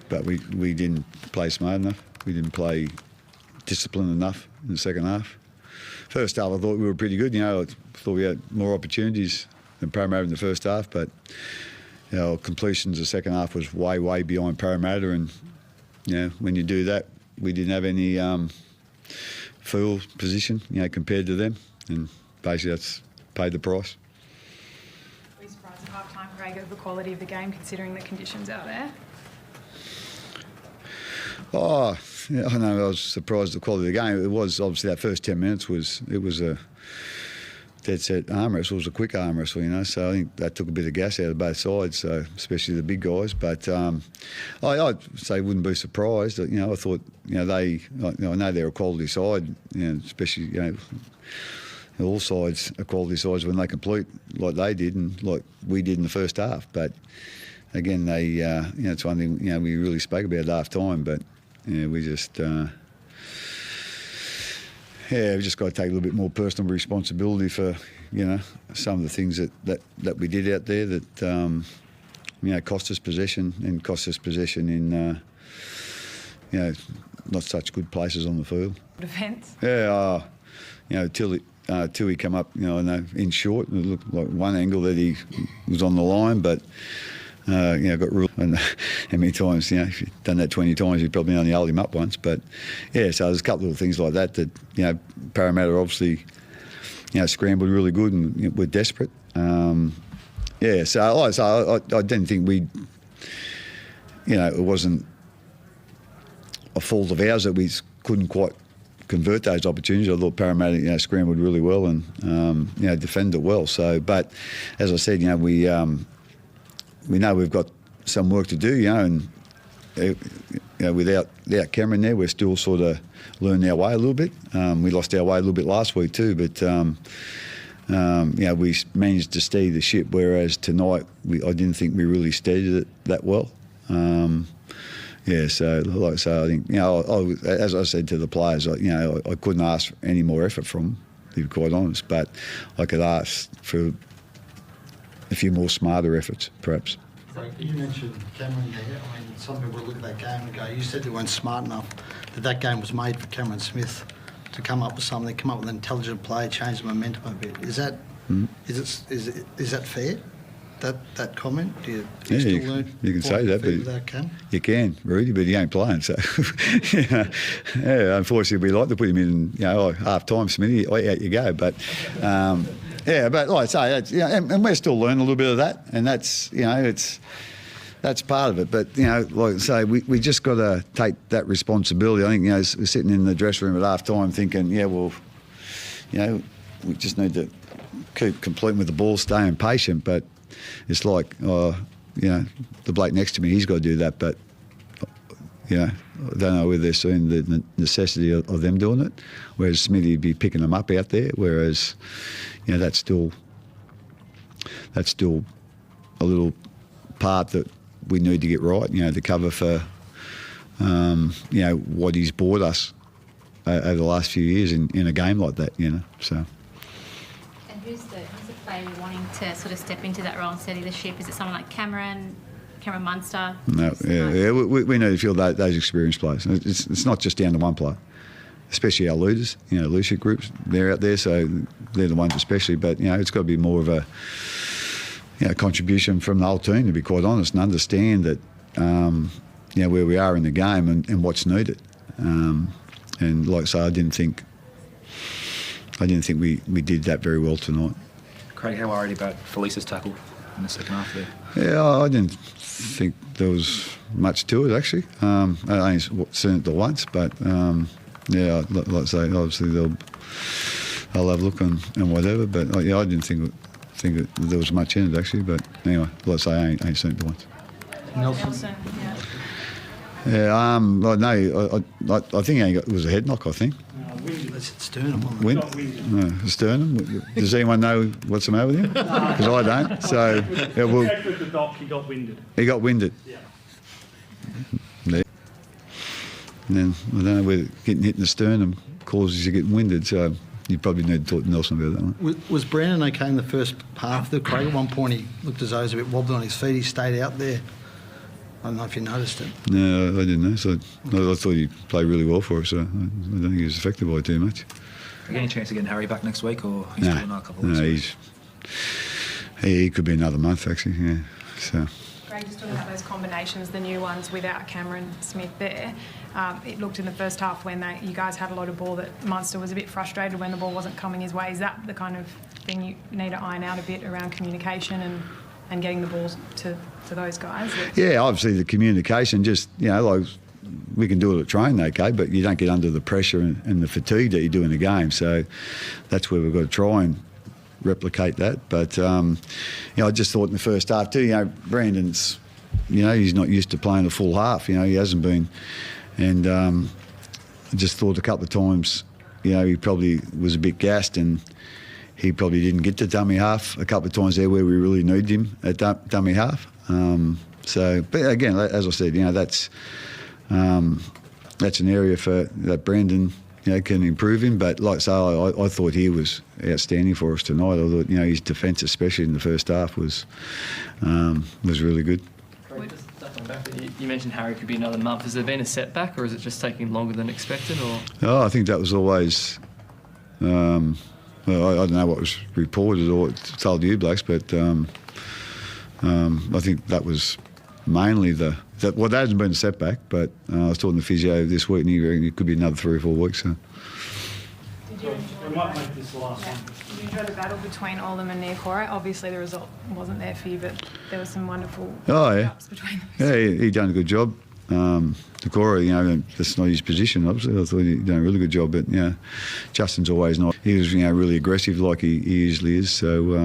but we didn't play smart enough. We didn't play disciplined enough in the second half. First half, I thought we were pretty good. I thought we had more opportunities than Parramatta in the first half, but completions the second half was way behind Parramatta, and when you do that, we didn't have any field position, compared to them, and basically that's paid the price. Were you surprised at half-time, Craig, of the quality of the game, considering the conditions out there? Oh, I know. I was surprised at the quality of the game. It was obviously that first 10 minutes was a dead set arm wrestle. It was a quick arm wrestle, So I think that took a bit of gas out of both sides, so especially the big guys. But I'd say wouldn't be surprised. I thought I know they're a quality side, especially all sides are quality sides when they complete like they did and like we did in the first half. But again, they it's one thing we really spoke about at half time, but we just. We just got to take a little bit more personal responsibility for, some of the things that we did out there that, cost us possession in, not such good places on the field. Defence? Yeah, Tui come up, in short. It looked like one angle that he was on the line, but got ruled. And how many times, if you've done that 20 times, you probably only held him up once. But, so there's a couple of things like that Parramatta obviously, scrambled really good and were desperate. So I didn't think it wasn't a fault of ours that we couldn't quite convert those opportunities. I thought Parramatta, scrambled really well and, defended well. So, but as I said, we know we've got some work to do, and without Cameron there, we're still sort of learning our way a little bit. We lost our way a little bit last week too, but we managed to steady the ship. Whereas tonight, I didn't think we really steadied it that well. So like I say, I think as I said to the players, I couldn't ask for any more effort from them, to be quite honest. But I could ask for a few more smarter efforts, perhaps. You mentioned Cameron there. I mean, some people look at that game and go, you said they weren't smart enough, that game was made for Cameron Smith to come up with something, come up with an intelligent play, change the momentum a bit. Is that is that fair? That comment? Do you still learn? You can say that, but you can, Rudy, but he ain't playing. So, unfortunately, we like to put him in, half time, Smithy, out you go. But, but like I say, and we're still learning a little bit of that, and that's, that's part of it. But, like I say, we just got to take that responsibility. I think, we're sitting in the dressing room at half time thinking, we just need to keep completing with the ball, staying patient, but it's like, the bloke next to me, he's got to do that, but, I don't know whether they're seeing the necessity of them doing it, whereas Smithy would be picking them up out there, whereas, that's still a little part that we need to get right, to cover for, what he's brought us over the last few years in a game like that, so. And who's the player you're wanting to sort of step into that role and steady the ship? Is it someone like Cameron Munster? No, we need to feel those experienced players. It's not just down to one player, especially our leaders, leadership groups. They're out there, so they're the ones especially. But, it's got to be more of a contribution from the whole team, to be quite honest, and understand that, where we are in the game and what's needed. And like I say, I didn't think we did that very well tonight. Craig, how worried about Felice's tackle in the second half there? Yeah, I didn't think there was much to it, actually. I only seen it the once, but, like I say, obviously they'll have a look and whatever, but, I didn't think there was much in it, actually, but anyway, like I say, I ain't seen it the once. Nelson, yeah. No, I think it was a head knock, I think. It's sternum. Sternum? Does anyone know what's the matter with him? Because I don't. So, With the dock, he got winded. He got winded. Yeah. And then I don't know whether getting hit in the sternum causes you getting winded. So you probably need to talk to Nelson about that one. Was Brandon okay in the first half? Craig, at one point he looked as though he was a bit wobbly on his feet. He stayed out there. I don't know if you noticed it. No, I didn't know. So I thought he played really well for us. So I don't think he was affected by it too much. Any chance of getting Harry back next week, or he's still another couple of weeks? He could be another month actually. Yeah. So. Greg, just talking about those combinations, the new ones without Cameron Smith there. It looked in the first half when you guys had a lot of ball that Munster was a bit frustrated when the ball wasn't coming his way. Is that the kind of thing you need to iron out a bit around communication and getting the balls to those guys? Yeah, obviously the communication, just, like we can do it at training, okay, but you don't get under the pressure and the fatigue that you do in the game. So that's where we've got to try and replicate that. But, I just thought in the first half too, Brandon's, he's not used to playing a full half, he hasn't been. And I just thought a couple of times, he probably was a bit gassed and he probably didn't get to dummy half a couple of times there where we really needed him at dummy half. But again, as I said, that's an area that Brandon can improve in. But like I say, I thought he was outstanding for us tonight. I thought his defence, especially in the first half, was really good. You mentioned Harry could be another month. Has there been a setback, or is it just taking longer than expected? Or I think that was always. I don't know what was reported or told you blokes, but I think that was mainly that hasn't been a setback. But I was talking to the physio this week, and he reckoned it could be another 3 or 4 weeks. So. We might make this the last one. Did you enjoy the battle between Oldham and Niokora? Obviously the result wasn't there for you, but there was some wonderful ups between them. Yeah, he done a good job. Niokora, that's not his position, obviously. I thought he done a really good job, but Justin's always not. He was, really aggressive like he usually is. So.